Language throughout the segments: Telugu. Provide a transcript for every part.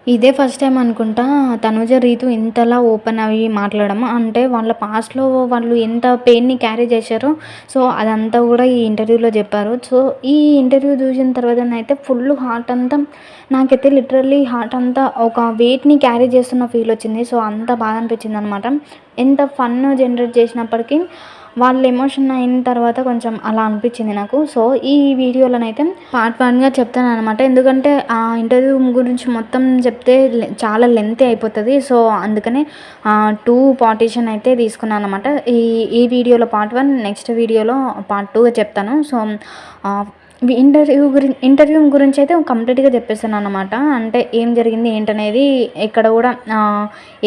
ఇదే ఫస్ట్ టైమ్ అనుకుంటా తనుజ, రీతు ఇంతలా ఓపెన్ అయ్యి మాట్లాడడం. అంటే వాళ్ళ పాస్ట్‌లో వాళ్ళు ఎంత పెయిన్‌ని క్యారీ చేశారో సో, అదంతా గూడా ఈ ఇంటర్వ్యూలో జెప్పారు. సో, ఈ ఇంటర్వ్యూ జూసిన తర్వాతనైతే ఫుల్లు హార్ట్ అంతా నాకైతే లిటరల్లీ హార్ట్ అంతా ఒక వెయిట్‌ని క్యారీ చేస్తున్న ఫీలొచ్చింది. సో, అంత బాధ అనిపించిందనమాట. ఎంత ఫన్ జనరేట్ చేసినప్పటికీ వాళ్ళు ఎమోషన్ అయిన తర్వాత కొంచెం అలా అనిపించింది నాకు. సో, ఈ వీడియోలోనైతే పార్ట్ 1గా చెప్తాననమాట. ఎందుకంటే ఆ ఇంటర్వ్యూ గురించి మొత్తం చెప్తే చాలా లెంతీ అయిపోతది. సో, అందుకనే 2 పార్టిషన్ అయితే తీసుకున్నాననమాట. ఈ ఈ వీడియోలో పార్ట్ 1, నెక్స్ట్ వీడియోలో పార్ట్ 2 చెప్తాను. సో, ఆహ్, ఇంటర్వ్యూ గురించయితే కంప్లీట్‌గా చెప్పేసాననమాట. అంటే ఏం జరిగింది ఏంటనేది ఎక్కడ గూడా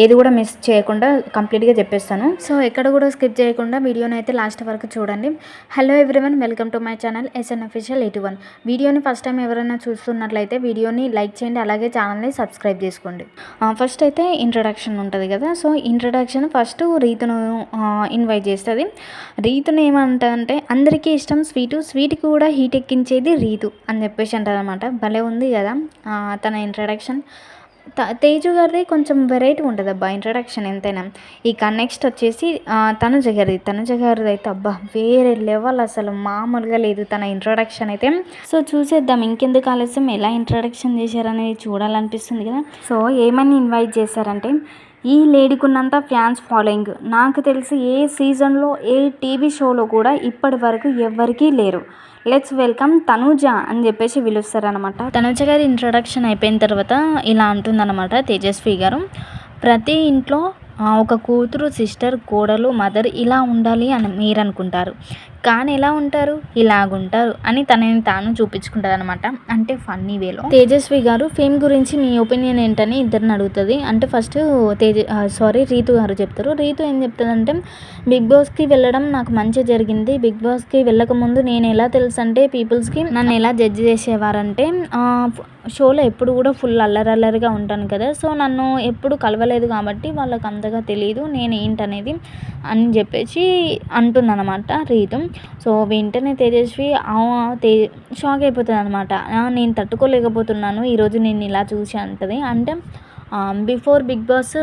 ఏది గూడా మిస్ చేయకుండా కంప్లీట్‌గా చెప్పేస్తాను. సో, ఎక్కడ గూడా స్కిప్ చేయకుండా వీడియోనైతే లాస్ట్ వరకు చూడండి. Hello everyone, welcome to my channel SN official 81. వీడియోని ఫస్ట్ టైం ఎవరైనా చూస్తున్నట్లయితే వీడియోని లైక్ చేయండి. అలాగే ఛానల్‌ని సబ్స్క్రైబ్ చేసుకోండి. ఫస్ట్ అయితే ఇంట్రొడక్షన్ ఉంటది గదా! సో, ఇంట్రొడక్షన్ ఫస్ట్ రీతును ఇన్వైట్ చేస్తది. రీతుని ఏమంటదంటే అందరికీ ఇష్టం స్వీటు, స్వీట్‌కి కూడా హీట్ ఎక్కించేది రీతు అని చెప్పేసి అంటదనమాట. భలే ఉంది గదా! తన ఇంట్రొడక్షన్. తేజు గారిది కొంచెం వెరైటీగా ఉంటదబ్బా ఇంట్రొడక్షన్ ఎంతైనా. ఇక నెక్స్ట్ వచ్చేసి తనుజ గారిది. తనుజ గారిదైతే అబ్బా వేరే లెవెల్, అసలు మామూలుగా లేదు తన ఇంట్రొడక్షన్ అయితే. సో, చూసేద్దాం ఇంకెందుకు ఆలస్యం, ఎలా ఇంట్రొడక్షన్ చేశారనేది చూడాలనిపిస్తుంది కదా. సో, ఏమని ఇన్వైట్ చేశారంటే, ఈ లేడీకున్నంత ఫ్యాన్స్ ఫాలోయింగ్ నాకు తెలిసి ఏ సీజన్‌లో, ఏ టీవీ షోలో కూడా ఇప్పటి వరకు ఎవ్వరికీ లేరు. లెట్స్ వెల్కమ్ తనూజ అని చెప్పేసి పిలుస్తారనమాట. తనూజ గారి ఇంట్రొడక్షన్ అయిపోయిన తర్వాత ఇలా అంటుందన్నమాట తేజస్వి గారు. ప్రతి ఇంట్లో ఒక కూతురు, సిస్టర్, కోడలు, మదర్ ఇలా ఉండాలి అని మీరు అనుకుంటారు. కానీ ఎలా ఉంటారు, ఇలాగుంటారు అని తనని తాను చూపించుకుంటదనమాట. అంటే ఫన్నీ వేలో. తేజస్వి గారు ఫేమ్ గురించి మీ ఒపీనియన్ ఏంటని ఇద్దరిని అడుగుతుంది. అంటే ఫస్ట్ రీతు గారు చెప్తారు. రీతు ఏం చెప్తుందంటే, బిగ్ బాస్కి వెళ్ళడం నాకు మంచి జరిగింది. బిగ్ బాస్కి వెళ్ళకముందు నేను ఎలా తెలుసు అంటే పీపుల్స్కి నన్ను ఎలా జడ్జి చేసేవారంటే షోలో ఎప్పుడు కూడా ఫుల్ అల్లరల్లరిగా ఉంటాను కదా. సో, నన్ను ఎప్పుడు కలవలేదు కాబట్టి వాళ్ళకి అంతగా తెలియదు నేను ఏంటనేది అని చెప్పేసి అంటుందన్నమాట రీతు. సో, వెంటనే తేజస్వి షాక్ అయిపోతుంది అనమాట. నేను తట్టుకోలేకపోతున్నాను ఈరోజు నేను ఇలా చూసి అంటది. అంటే బిఫోర్ బిగ్ బాస్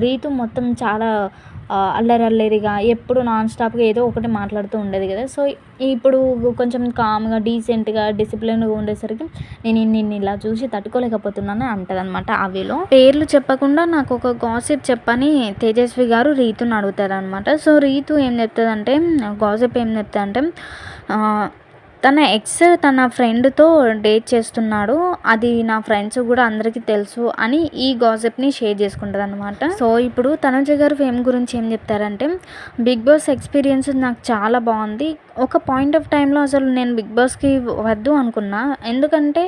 రీతు మొత్తం చాలా అల్లరల్లరిగా ఎప్పుడు నాన్ స్టాప్గా ఏదో ఒకటి మాట్లాడుతూ ఉండేది కదా. సో, ఇప్పుడు కొంచెం కామ్గా, డీసెంట్గా, డిసిప్లిన్గా ఉండేసరికి నేను నిన్ను ఇలా చూసి తట్టుకోలేకపోతున్నాను అంటదనమాట. ఆ వేలో పేర్లు చెప్పకుండా నాకు ఒక గాసిప్ చెప్పని తేజస్వి గారు రీతుని అడుగుతారనమాట. సో, రీతు ఏం చెప్తుందంటే, గాసిప్ ఏం చెప్తుందంటే తన ఎక్స్ తన ఫ్రెండ్‌తో డేట్ చేస్తున్నాడు. అది నా ఫ్రెండ్స్ గూడా అందరికీ తెలుసు అని ఈ గాసిప్‌ని షేర్ చేసుకుంటదనమాట. సో, ఇప్పుడు తనుజ గారు ఫేమ్ గురించి ఏం చెప్తారంటే, బిగ్ బాస్ ఎక్స్‌పీరియన్స్ నాకు చాలా బావుంది. ఒక పాయింట్ ఆఫ్ టైమ్‌లో అసలు నేను బిగ్ బాస్‌కి వద్దు అనుకున్నా. ఎందుకంటే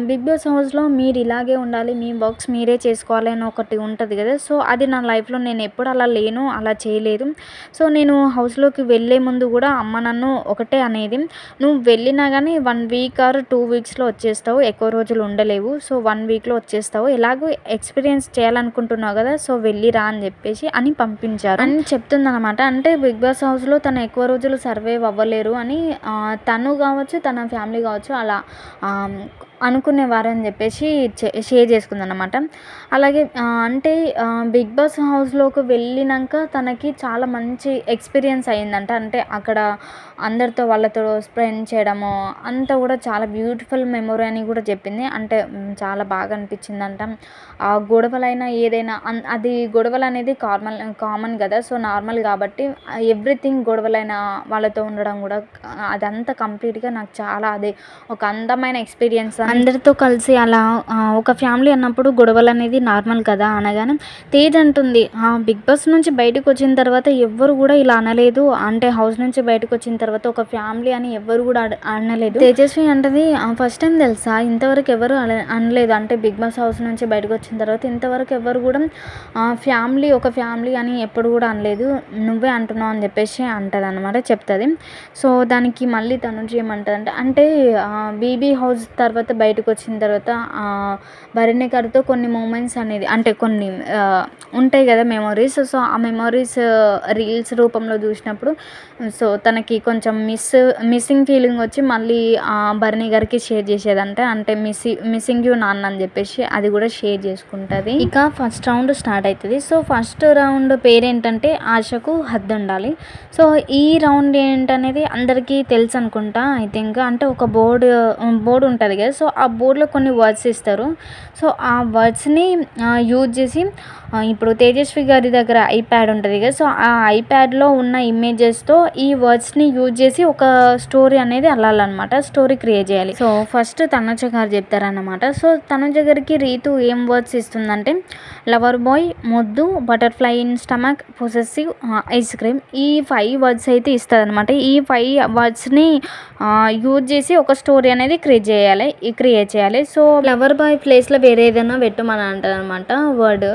బిగ్ బాస్ హౌస్‌లో మీరు ఇలాగే ఉండాలి, మీ వర్క్స్ మీరే చేసుకోవాలి అని ఒకటి ఉంటది గదా. సో, అది నా లైఫ్‌లో నేను ఎప్పుడు అలా లేను, అలా చేయలేదు. సో, నేను హౌస్‌లోకి వెళ్ళే ముందు గూడా అమ్మ నన్ను ఒకటే అనేది, నువ్వు వెళ్ళినా గానీ 1 వీక్ ఆర్ 2 వీక్స్‌లో వచ్చేస్తావు. ఎక్కువ రోజులు ఉండలేవు. సో, 1 వీక్‌లో వచ్చేస్తావు. ఎలాగో ఎక్స్‌పీరియన్స్ చేయాలనుకుంటున్నావు గదా. సో, వెళ్ళి రా అని జెప్పేసి అని పంపించారు అని చెప్తుందనమాట. అంటే బిగ్ బాస్ హౌస్‌లో తను ఎక్కువ రోజులు సర్వైవ్ అవ్వలేరు అని తను గావచ్చు, తన ఫ్యామిలీ గావచ్చు అలా అనుకునేవారని జెప్పేసి షేర్ చేసుకుందనమాట. అలాగే అంటే బిగ్ బాస్ హౌస్‌లోకి వెళ్ళినంక తనకి చాలా మంచి ఎక్స్‌పీరియన్స్ అయిందంట. అంటే అక్కడ అందరితో వాళ్ళతో స్పెండ్ చేయడము అంతా గూడా చాలా బ్యూటిఫుల్ మెమొరీ అని గూడా చెప్పింది. అంటే చాలా బాగా అనిపించిందంట. ఆ గొడవలైనా ఏదైనా అది గొడవలనేది కామన్ గదా. సో, నార్మల్ గాబట్టి ఎవ్రీథింగ్ గొడవలైనా వాళ్ళతో ఉండడం గూడా అదంతా కంప్లీట్‌గా నాకు చాలా అది ఒక అందమైన ఎక్స్‌పీరియన్స్. అందరితో కలిసి అలా ఒక ఫ్యామిలీ అన్నప్పుడు గొడవలనేది నార్మల్ కదా అనగానే తేజ్ అంటుంది, బిగ్ బాస్ నుంచి బయటకొచ్చిన తర్వాత ఎవ్వరు గూడా ఇలా అనలేదు. అంటే హౌస్ నుంచి బయటకొచ్చిన తర్వాత ఒక ఫ్యామిలీ అని ఎవ్వరు గూడా అనలేదు. తేజస్వి అంటది, ఫస్ట్ టైం తెలుసా ఇంతవరకు ఎవరు అనలేదు. అంటే బిగ్ బాస్ హౌస్ నుంచి బయటకొచ్చిన తర్వాత ఇంతవరకు ఎవ్వరు గూడా ఒక ఫ్యామిలీ అని ఎప్పుడు గూడా అనలేదు. నువ్వే అంటున్నావు అని చెప్పేసి అంటదనమాట, చెప్తది. సో, దానికి మళ్ళీ తనుజ ఏమంటదంటే, అంటే బీబీ హౌస్ తర్వాత బయటకొచ్చిన తర్వాత భరణి గారితో కొన్ని మూమెంట్స్ అనేది అంటే కొన్ని ఉంటాయి కదా మెమోరీస్. సో, ఆ మెమోరీస్ రీల్స్ రూపంలో చూసినప్పుడు సో, తనకి కొంచెం మిస్సింగ్ ఫీలింగ్ వచ్చి మళ్ళీ భరణి గారికి షేర్ చేసేదంట. అంటే మిస్సింగ్ యూ నాన్న అని చెప్పేసి అది కూడా షేర్ చేసుకుంటుంది. ఇక ఫస్ట్ రౌండ్ స్టార్ట్ అవుతుంది. సో, ఫస్ట్ రౌండ్ పేరేంటంటే ఆశకు హద్దు ఉండాలి. సో, ఈ రౌండ్ ఏంటనేది అందరికీ తెలుసు అనుకుంటా ఐ థింక్. అంటే ఒక బోర్డు ఉంటుంది కదా. సో, ఆ బోర్డులో కొన్ని వర్డ్స్ ఇస్తారు. సో, ఆ వర్డ్స్ని యూజ్ చేసి ఇప్పుడు తేజస్వి గారి దగ్గర ఐప్యాడ్ ఉంటుంది కదా. సో, ఆ ఐప్యాడ్లో ఉన్న ఇమేజెస్తో ఈ వర్డ్స్ని యూజ్ చేసి ఒక స్టోరీ అనేది అల్లాలన్నమాట. స్టోరీ క్రియేట్ చేయాలి. సో, ఫస్ట్ తనుజ గారు చెప్తారన్నమాట. సో, తనుజ గారికి రీతు ఏం వర్డ్స్ ఇస్తుందంటే లవర్ బాయ్, మొద్దు, butterfly in stomach, possessive, ice cream, ఈ 5 వర్డ్స్ అయితే ఇస్తుంది అనమాట. ఈ 5 వర్డ్స్ని యూజ్ చేసి ఒక స్టోరీ అనేది క్రియేట్ చేయాలి. సో, లవర్ బాయ్ ప్లేస్లో వేరే ఏదైనా పెట్టమని అంటుంది అనమాట వర్డ్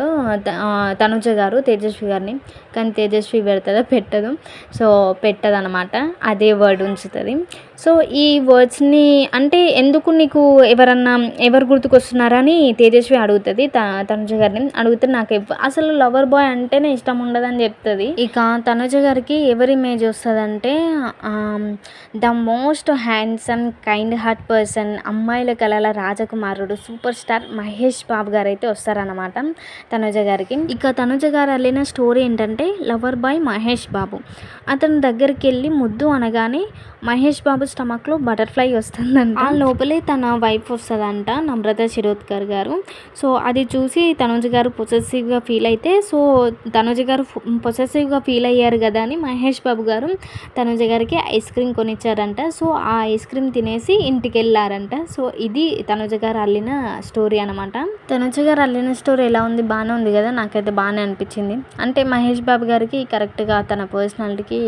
తనుజ గారు తేజస్వి గారిని. కానీ తేజస్వి పెడుతుందా పెట్టదు. సో, పెట్టదనమాట, అదే వర్డ్ ఉంచుతుంది. సో, ఈ వర్డ్స్ని అంటే ఎందుకు నీకు ఎవరు గుర్తుకొస్తున్నారని తేజస్వి అడుగుతుంది తనుజ గారిని. అడిగితే నాకు అసలు లవర్ బాయ్ అంటేనే ఇష్టం ఉండదని చెప్తుంది. ఇక తనుజ గారికి ఎవరి ఇమేజ్ వస్తుందంటే the most handsome kind heart person, అమ్మాయిల కళల రాజకుమారుడు, సూపర్ స్టార్ మహేష్ బాబు గారు అయితే వస్తారనమాట తనుజ గారికి. ఇక తనుజ గారు వెళ్ళిన స్టోరీ ఏంటంటే లవర్ బాయ్ మహేష్ బాబు. అతని దగ్గరికి వెళ్ళి ముద్దు అనగానే మహేష్ బాబు స్టమక్లో బటర్ఫ్లై వస్తుందంట. ఆ లోపలే తన వైఫ్ వస్తుందంట, నమ్రత శిరోద్కర్ గారు. సో, అది చూసి తనుజ గారు పొసెసివ్గా ఫీల్ అయితే, సో తనుజ గారు పొసెసివ్గా ఫీల్ అయ్యారు కదా అని మహేష్ బాబు గారు తనుజ గారికి ఐస్ క్రీమ్ కొనిచ్చారంట. సో, ఆ ఐస్ క్రీమ్ తినేసి ఇంటికి వెళ్ళారంట. సో, ఇది తనుజ గారు అల్లిన స్టోరీ అనమాట. తనుజ గారు అల్లిన స్టోరీ ఎలా ఉంది? బాగానే ఉంది కదా. నాకైతే బాగానే అనిపించింది. అంటే మహేష్ బాబు గారికి కరెక్ట్గా తన పర్సనాలిటీకి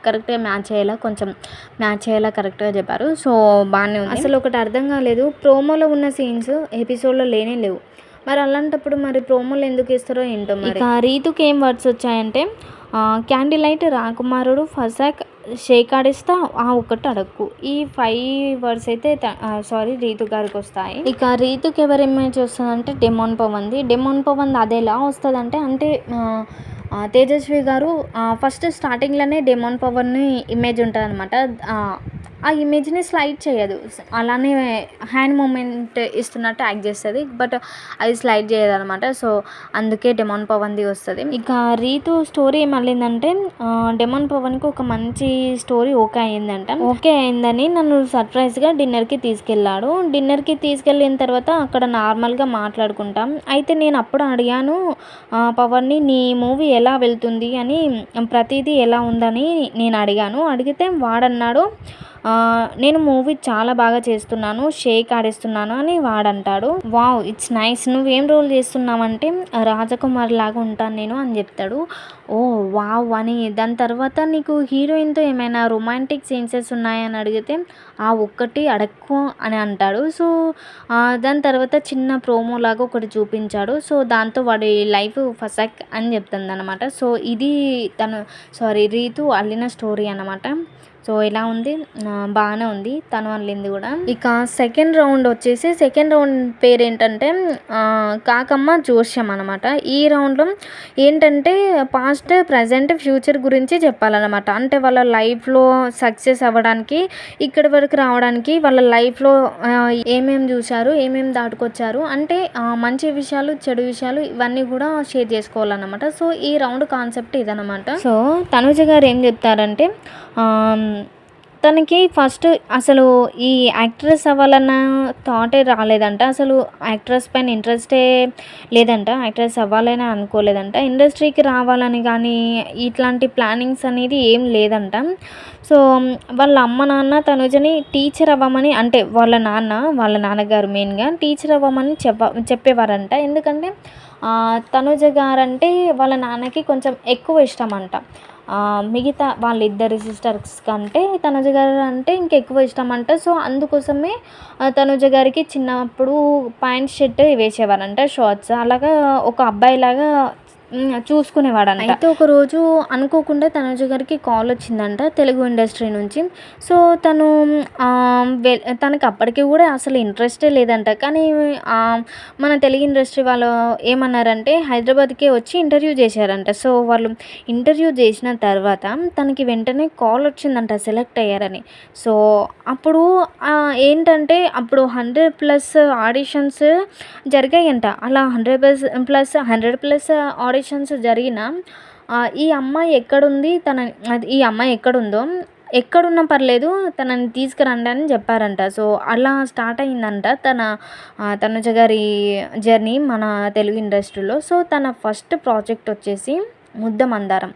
కరెక్ట్గా మ్యాచ్ అయ్యేలా కరెక్ట్గా చెప్పారు. సో, బాగానే ఉంది. అసలు ఒకటి అర్థం కాలేదు, ప్రోమోలో ఉన్న సీన్స్ ఎపిసోడ్లో లేవు. మరి అలాంటప్పుడు మరి ప్రోమోలు ఎందుకు ఇస్తారో ఏంటో. మరి రీతుకి ఏం వర్డ్స్ వచ్చాయంటే క్యాండిల్ లైట్, రాకుమారుడు, ఫసాక్, షేక్ ఆడిస్తా, ఒక్కటి అడక్కు, ఈ 5 వర్డ్స్ అయితే రీతు గారికి వస్తాయి. ఇక రీతుకి ఎవరి ఇమేజ్ వస్తుందంటే డెమోన్ పవన్. అది ఎలా వస్తుంది అంటే తేజస్వి గారు ఫస్ట్ స్టార్టింగ్లోనే డెమోన్ పవర్ని ఇమేజ్ ఉంటుంది అనమాట. ఆ ఇమేజ్ని స్లైడ్ చేయదు, అలానే హ్యాండ్ మూమెంట్ ఇస్తున్నట్టు యాక్ట్ చేస్తుంది. బట్ అది స్లైడ్ చేయదు అనమాట. సో, అందుకే డెమోన్ పవన్ది వస్తుంది. ఇక రీతు స్టోరీ ఏమల్లిందంటే డెమోన్ పవన్కి ఒక మంచి స్టోరీ ఓకే అయిందని నన్ను సర్ప్రైజ్గా డిన్నర్కి తీసుకెళ్ళాడు. డిన్నర్కి తీసుకెళ్ళిన తర్వాత అక్కడ నార్మల్గా మాట్లాడుకుంటాం. అయితే నేను అప్పుడు అడిగాను పవన్ని, నీ మూవీ ఎలా వెళ్తుంది అని, ప్రతిదీ ఎలా ఉందని నేను అడిగితే వాడన్నాడు నేను మూవీ చాలా బాగా చేస్తున్నాను, షేక్ ఆడిస్తున్నాను అని వాడంటాడు. వావ్, ఇట్స్ నైస్, నువ్వేం రోల్ చేస్తున్నావంటే రాజకుమార్ లాగా ఉంటాను నేను అని చెప్తాడు. ఓ వావ్ అని. దాని తర్వాత నీకు హీరోయిన్తో ఏమైనా రొమాంటిక్ సీన్సెస్ ఉన్నాయని అడిగితే ఒక్కటి అడక్కు అని అంటాడు. సో, దాని తర్వాత చిన్న ప్రోమో లాగా ఒకటి చూపించాడు. సో, దాంతో వాడి లైఫ్ ఫసక్ అని చెప్తుంది అనమాట. సో, ఇది రీతు అల్లిన స్టోరీ అనమాట. సో, ఎలా ఉంది? బాగానే ఉంది తను అల్లింది కూడా. ఇక సెకండ్ రౌండ్ పేరు ఏంటంటే కాకమ్మ జోష్యం అనమాట. ఈ రౌండ్లో ఏంటంటే పాస్ట్, ప్రజెంట్, ఫ్యూచర్ గురించి చెప్పాలన్నమాట. అంటే వాళ్ళ లైఫ్లో సక్సెస్ అవ్వడానికి, ఇక్కడి వరకు రావడానికి వాళ్ళ లైఫ్లో ఏమేమి చూశారు, ఏమేమి దాటుకొచ్చారు, అంటే మంచి విషయాలు, చెడు విషయాలు ఇవన్నీ కూడా షేర్ చేసుకోవాలన్నమాట. సో, ఈ రౌండ్ కాన్సెప్ట్ ఇదనమాట. సో, తనుజ గారు ఏం చెప్తారంటే తనకి ఫస్ట్ అసలు ఈ యాక్ట్రెస్ అవ్వాలన్న థాటే రాలేదంట. అసలు యాక్ట్రెస్ పైన ఇంట్రెస్టే లేదంట. యాక్ట్రెస్ అవ్వాలని అనుకోలేదంట. ఇండస్ట్రీకి రావాలని కానీ ఇట్లాంటి ప్లానింగ్స్ అనేది ఏం లేదంట. సో, వాళ్ళ అమ్మ నాన్న తనుజని టీచర్ అవ్వమని, అంటే వాళ్ళ నాన్నగారు మెయిన్గా టీచర్ అవ్వమని చెప్పేవారంట. ఎందుకంటే తనుజ గారంటే వాళ్ళ నాన్నకి కొంచెం ఎక్కువ ఇష్టం అంట. మిగతా వాళ్ళిద్దరి సిస్టర్స్ కంటే తనుజ గారు అంటే ఇంకెక్కువ ఇష్టం అంట. సో, అందుకోసమే తనుజ గారికి చిన్నప్పుడు ప్యాంట్ షర్ట్ వేసేవారంట, షార్ట్స్. అలాగా ఒక అబ్బాయిలాగా చూసుకునేవాడంట. అయితే ఒకరోజు అనుకోకుండా తనుజ గారికి కాల్ వచ్చిందంట తెలుగు ఇండస్ట్రీ నుంచి. సో తను తనకి అప్పటికి కూడా అసలు ఇంట్రెస్టే లేదంట. కానీ మన తెలుగు ఇండస్ట్రీ వాళ్ళు ఏమన్నారంటే హైదరాబాద్కే వచ్చి ఇంటర్వ్యూ చేశారంట. సో వాళ్ళు ఇంటర్వ్యూ చేసిన తర్వాత తనకి వెంటనే కాల్ వచ్చిందంట సెలెక్ట్ అయ్యారని. సో అప్పుడు ఏంటంటే అప్పుడు 100+ ఆడిషన్స్ జరిగాయంట. అలా 100+ ఆడిషన్స్ జరిగిన ఈ అమ్మాయి ఎక్కడుంది ఈ అమ్మాయి ఎక్కడుందో ఎక్కడున్నా పర్లేదు తనని తీసుకురండి అని చెప్పారంట. సో అలా స్టార్ట్ అయిందంట తనుజ గారి జర్నీ మన తెలుగు ఇండస్ట్రీలో. సో తన ఫస్ట్ ప్రాజెక్ట్ వచ్చేసి ముద్దమందారం.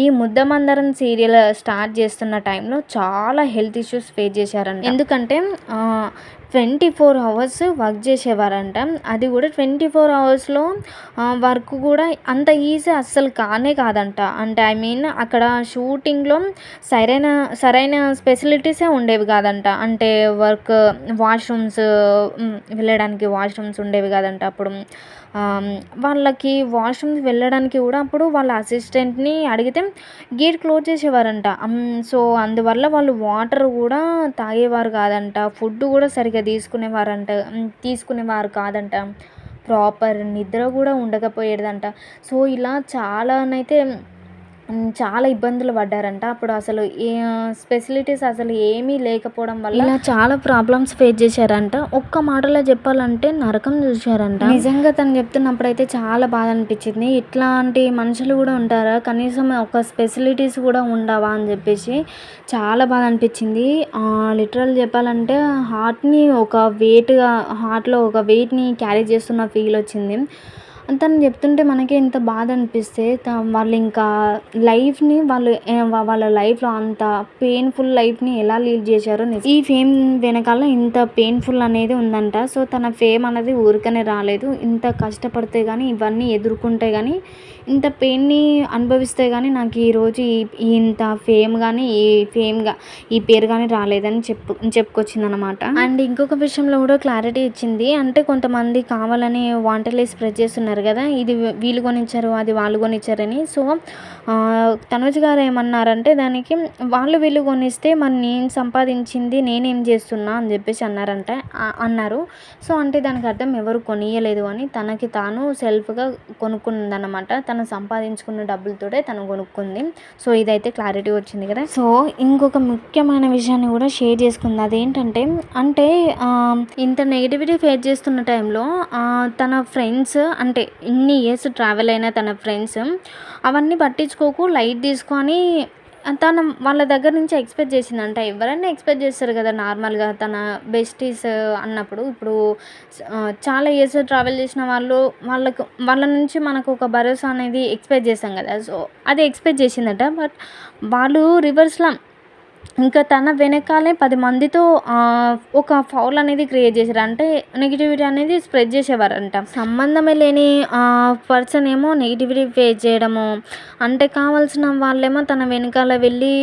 ఈ ముద్దమందారం సీరియల్ స్టార్ట్ చేస్తున్న టైంలో చాలా హెల్త్ ఇష్యూస్ ఫేస్ చేశారంట. ఎందుకంటే 24 అవర్స్ వర్క్ చేసేవారంట. అది కూడా 24 అవర్స్లో వర్క్ కూడా అంత ఈజీ అస్సలు కాదంట. అంటే ఐ మీన్ అక్కడ షూటింగ్లో సరైన ఫెసిలిటీసే ఉండేవి కాదంట. అంటే వాష్రూమ్స్ వెళ్ళడానికి వాష్రూమ్స్ ఉండేవి కాదంట. అప్పుడు వాళ్ళకి వాష్రూమ్స్ వెళ్ళడానికి కూడా అప్పుడు వాళ్ళ అసిస్టెంట్ని అడిగితే గేట్ క్లోజ్ చేసేవారంట. సో అందువల్ల వాళ్ళు వాటర్ కూడా తాగేవారు కాదంట. ఫుడ్ కూడా సరిగ్గా తీసుకునేవారు కాదంట. ప్రాపర్ నిద్ర కూడా ఉండకపోయేదంట. సో ఇలా చాలా ఇబ్బందులు పడ్డారంట. అప్పుడు అసలు ఫెసిలిటీస్ అసలు ఏమీ లేకపోవడం వల్ల ఇలా చాలా ప్రాబ్లమ్స్ ఫేస్ చేశారంట. ఒక్క మాటలో చెప్పాలంటే నరకం చూశారంట. నిజంగా తను చెప్తున్నప్పుడైతే చాలా బాధ అనిపించింది. ఇట్లాంటి మనుషులు కూడా ఉంటారా, కనీసం ఒక ఫెసిలిటీస్ కూడా ఉండవా అని చెప్పేసి చాలా బాధ అనిపించింది. లిటరల్ చెప్పాలంటే హార్ట్లో ఒక వెయిట్ని క్యారీ చేస్తున్న ఫీల్ వచ్చింది. తను చెప్తుంటే మనకే ఇంత బాధ అనిపిస్తే వాళ్ళు ఇంకా వాళ్ళ లైఫ్లో అంత పెయిన్ఫుల్ లైఫ్ని ఎలా లీడ్ చేశారో ఈ ఫేమ్ వెనకాల ఇంత పెయిన్ఫుల్ అనేది ఉందంట. సో తన ఫేమ్ అనేది ఊరికనే రాలేదు. ఇంత కష్టపడితే కానీ ఇవన్నీ ఎదుర్కొంటే కానీ ఇంత పెయిన్ని అనుభవిస్తే కానీ నాకు ఈరోజు ఇంత ఫేమ్ కానీ ఈ పేరు కానీ రాలేదని చెప్పుకొచ్చింది అనమాట. అండ్ ఇంకొక విషయంలో కూడా క్లారిటీ ఇచ్చింది. అంటే కొంతమంది కావాలని వాంటలే స్ప్రెడ్ చేస్తున్నారు కదా, ఇది వీళ్ళు కొనిచ్చారు అది వాళ్ళు కొనిచ్చారని. సో తనుజ్ గారు ఏమన్నారంటే దానికి వీళ్ళు కొనిస్తే మరి నేను సంపాదించింది నేనేం చేస్తున్నా అని చెప్పేసి అన్నారు. సో అంటే దానికి అర్థం ఎవరు కొనియలేదు అని తనకి తాను సెల్ఫ్గా కొనుక్కుందన్నమాట. తను సంపాదించుకున్న డబ్బులతోటే తను కొనుక్కుంది. సో ఇదైతే క్లారిటీ వచ్చింది కదా. సో ఇంకొక ముఖ్యమైన విషయాన్ని కూడా షేర్ చేసుకుంది. అదేంటంటే ఇంత నెగిటివిటీ ఫేస్ చేస్తున్న టైంలో తన ఫ్రెండ్స్ అంటే ఇన్ని ఇయర్స్ ట్రావెల్ అయిన తన ఫ్రెండ్స్ అవన్నీ పట్టించుకోకు, లైట్ తీసుకొని తను వాళ్ళ దగ్గర నుంచి ఎక్స్పెక్ట్ చేసిందంట. ఎవరైనా ఎక్స్పెక్ట్ చేస్తారు కదా నార్మల్గా తన బెస్టీస్ అన్నప్పుడు. ఇప్పుడు చాలా ఇయర్స్ ట్రావెల్ చేసిన వాళ్ళ నుంచి మనకు ఒక భరోసా అనేది ఎక్స్పెక్ట్ చేస్తాం కదా. సో అది ఎక్స్పెక్ట్ చేసిందట. బట్ వాళ్ళు రివర్స్లో ఇంకా తన వెనకాలే 10 మందితో ఒక ఫౌల్ అనేది క్రియేట్ చేశారు. అంటే నెగిటివిటీ అనేది స్ప్రెడ్ చేసేవారంట. సంబంధమే లేని పర్సన్ ఏమో నెగిటివిటీ ఫేస్ చేయడము, అంటే కావాల్సిన వాళ్ళేమో తన వెనకాల వెళ్ళి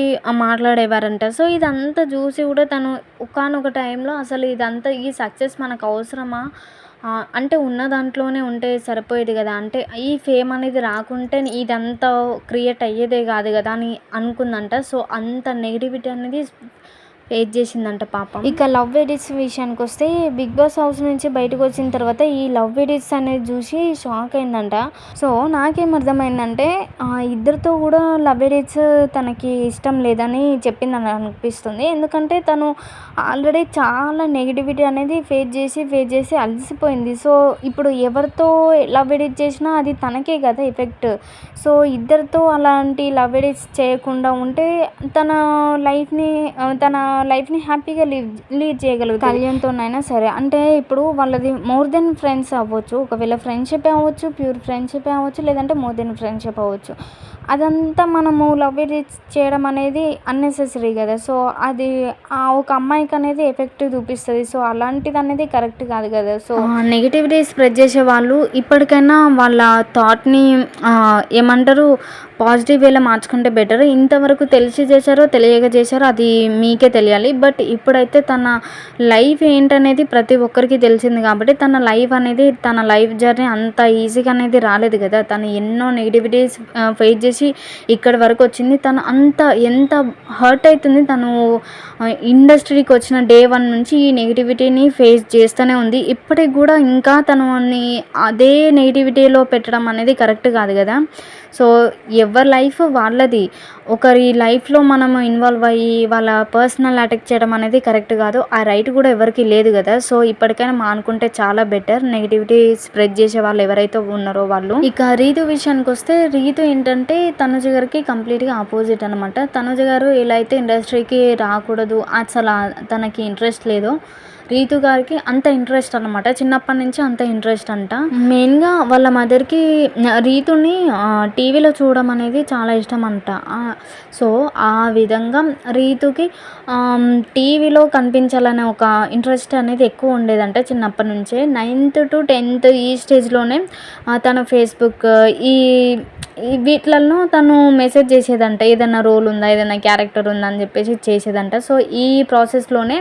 మాట్లాడేవారంట. సో ఇదంతా చూసి కూడా తను ఒకానొక టైంలో అసలు ఈ సక్సెస్ మనకు అవసరమా, అంటే ఉన్న దాంట్లోనే ఉంటే సరిపోయేది కదా, అంటే ఈ ఫేమ్ అనేది రాకుంటే ఇదంతా క్రియేట్ అయ్యేదే కాదు కదా అని అనుకుందంట. సో అంత నెగిటివిటీ అనేది ఫేస్ చేసిందంట పాపం. ఇక లవ్ ఎడిట్స్ విషయానికి వస్తే బిగ్ బాస్ హౌస్ నుంచి బయటకు వచ్చిన తర్వాత ఈ లవ్ ఎడిట్స్ అనేది చూసి షాక్ అయిందంట. సో నాకేం అర్థమైందంటే ఇద్దరితో కూడా లవ్ ఎడిట్స్ తనకి ఇష్టం లేదని చెప్పిందని అనిపిస్తుంది. ఎందుకంటే తను ఆల్రెడీ చాలా నెగిటివిటీ అనేది ఫేస్ చేసి అలసిపోయింది. సో ఇప్పుడు ఎవరితో లవ్ ఎడిట్ చేసినా అది తనకే కదా ఎఫెక్ట్. సో ఇద్దరితో అలాంటి లవ్ ఎడిట్స్ చేయకుండా ఉంటే తన లైఫ్ని హ్యాపీగా లీడ్ చేయగలుగుతారు. కళ్యాణ్తోనైనా సరే. అంటే ఇప్పుడు వాళ్ళది మోర్ దెన్ ఫ్రెండ్స్ అవ్వచ్చు, ఒకవేళ ఫ్రెండ్షిప్ అవ్వచ్చు, ప్యూర్ ఫ్రెండ్షిప్ అవ్వచ్చు, లేదంటే మోర్ దెన్ ఫ్రెండ్షిప్ అవ్వచ్చు. అదంతా మనము లవ్ ఎడిట్స్ చేయడం అనేది అన్నెసెసరీ కదా. సో అది ఒక అమ్మాయికి అనేది ఎఫెక్ట్ చూపిస్తుంది. సో అలాంటిది అనేది కరెక్ట్ కాదు కదా. సో నెగిటివిటీ స్ప్రెడ్ చేసే వాళ్ళు ఇప్పటికైనా వాళ్ళ థాట్ని ఏమంటారు పాజిటివ్ వేలో మార్చుకుంటే బెటర్. ఇంతవరకు తెలిసి చేశారో, తెలియక చేశారో అది మీకే తెలియాలి. బట్ ఇప్పుడైతే తన లైఫ్ ఏంటనేది ప్రతి ఒక్కరికి తెలిసింది కాబట్టి, తన లైఫ్ అనేది, తన లైఫ్ జర్నీ అంత ఈజీగా అనేది రాలేదు కదా! తను ఎన్నో నెగటివిటీస్ ఫేస్ చేసి ఇక్కడి వరకు వచ్చింది. తను ఎంత హర్ట్ అవుతుంది. తను ఇండస్ట్రీకి వచ్చిన డే 1 నుంచి ఈ నెగటివిటీని ఫేస్ చేస్తూనే ఉంది. ఇప్పటికి కూడా ఇంకా తనని అదే నెగటివిటీలో పెట్టడం అనేది కరెక్ట్ కాదు కదా! సో, ఎవరి లైఫ్ వాళ్ళది. ఒకరి లైఫ్‌లో మనం ఇన్వాల్వ్ అయ్యి వాళ్ళ పర్సనల్ అటాక్ చేయడం అనేది కరెక్ట్ కాదు. ఆ రైట్ కూడా ఎవరికీ లేదు కదా! సో, ఇప్పటికైనా మానుకుంటే చాలా బెటర్. నెగటివిటీ స్ప్రెడ్ చేసే వాళ్ళు ఎవరైతే ఉన్నారో వాళ్ళు. ఇక రీతు విషయానికొస్తే, రీతు ఏంటంటే తనుజ గారికి కంప్లీట్‌గా అపోజిట్ అనమాట. తనుజ గారు ఎలా అయితే ఇండస్ట్రీకి రాకూడదు, తనకి ఇంట్రెస్ట్ లేదో, రీతు గారికి అంత ఇంట్రెస్ట్ అనమాట. చిన్నప్పటి నుంచి అంత ఇంట్రెస్ట్ అంట. మెయిన్‌గా వాళ్ళ మదర్‌కి రీతుని టీవీలో చూడడం అనేది చాలా ఇష్టం అంట. సో, ఆ విధంగా రీతుకి టీవీలో కనిపించాలనే ఒక ఇంట్రెస్ట్ అనేది ఎక్కువ ఉండేదంట చిన్నప్పటి నుంచే. 9th to 10th ఈ స్టేజ్‌లోనే తను ఫేస్‌బుక్ ఈ ఈ వీటిలల్లో తను మెసేజ్ చేసేదంట. ఏదైనా రోల్ ఉందా, ఏదైనా క్యారెక్టర్ ఉందా అని చెప్పేసి చేసేదంట. సో, ఈ ప్రాసెస్‌లోనే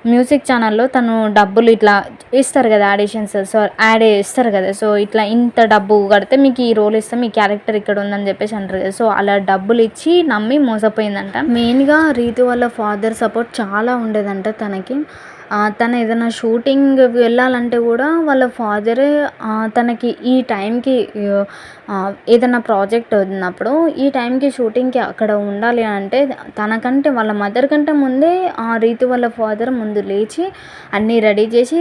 మ్యూజిక్ ఛానల్‌లో తను డబ్బులు ఇట్లా ఇస్తారు కదా! ఆడిషన్స్. సో, యాడ్ ఇస్తారు కదా! సో, ఇట్లా ఇంత డబ్బు కడితే మీకు ఈ రోల్ ఇస్తాం, మీ క్యారెక్టర్ ఇక్కడ ఉందని చెప్పేసి అంటారు కదా! సో, అలా డబ్బులు ఇచ్చి నమ్మి మోసపోయిందంట. మెయిన్‌గా రీతు వాళ్ళ ఫాదర్ సపోర్ట్ చాలా ఉండేదంట తనకి. తను ఏదైనా షూటింగ్ వెళ్ళాలంటే కూడా వాళ్ళ ఫాదరే తనకి ఈ టైంకి ఏదైనా ప్రాజెక్ట్ ఉన్నప్పుడు ఈ టైంకి షూటింగ్‌కి అక్కడ ఉండాలి అంటే, తనకంటే వాళ్ళ మదర్ కంటే ముందే రీతు వాళ్ళ ఫాదర్ ముందు లేచి అన్నీ రెడీ చేసి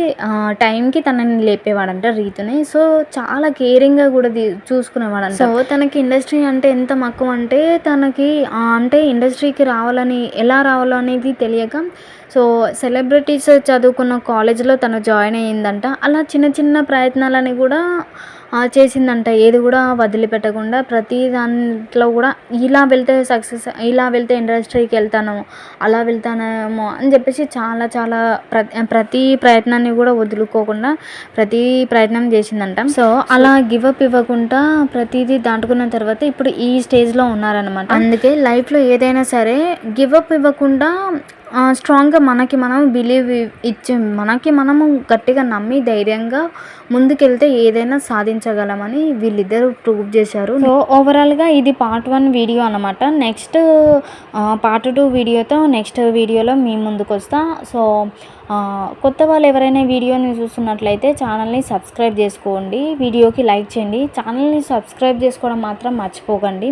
టైంకి తనని లేపేవాడంట రీతుని. సో, చాలా కేరింగ్‌గా కూడా చూసుకునేవాడంట. సో, తనకి ఇండస్ట్రీ అంటే ఎంత మక్కువ అంటే తనకి అంటే ఇండస్ట్రీకి రావాలని, ఎలా రావాలో అనేది తెలియక, సో, సెలబ్రిటీస్ చదువుకున్న కాలేజ్‌లో తను జాయిన్ అయ్యిందంట. అలా చిన్న చిన్న ప్రయత్నాలని కూడా చేసిందంట. ఏది కూడా వదిలిపెట్టకుండా ప్రతి దాంట్లో కూడా ఇలా వెళ్తే సక్సెస్, ఇలా వెళ్తే ఇండస్ట్రీకి వెళ్తాను, అలా వెళ్తానేమో అని చెప్పేసి చాలా చాలా ప్రతి ప్రయత్నాన్ని కూడా వదులుకోకుండా ప్రతి ప్రయత్నం చేసిందంట. సో, అలా గివ్ అప్ ఇవ్వకుండా ప్రతిదీ దాటుకున్న తర్వాత ఇప్పుడు ఈ స్టేజ్‌లో ఉన్నారనమాట. అందుకే లైఫ్‌లో ఏదైనా సరే గివ్ అప్ ఇవ్వకుండా స్ట్రాంగ్‌గా మనకి మనం మనకి మనము గట్టిగా నమ్మి ధైర్యంగా ముందుకెళ్తే ఏదైనా సాధించగలమని వీళ్ళిద్దరూ ప్రూవ్ చేశారు. సో, ఓవరాల్‌గా ఇది పార్ట్ 1 వీడియో అనమాట. నెక్స్ట్ పార్ట్ 2 వీడియోతో నెక్స్ట్ వీడియోలో మీ ముందుకొస్తా. సో, కొత్త వాళ్ళు ఎవరైనా వీడియోని చూస్తున్నట్లయితే ఛానల్ని సబ్స్క్రైబ్ చేసుకోండి. వీడియోకి లైక్ చేయండి. ఛానల్ని సబ్స్క్రైబ్ చేసుకోవడం మాత్రం మర్చిపోకండి.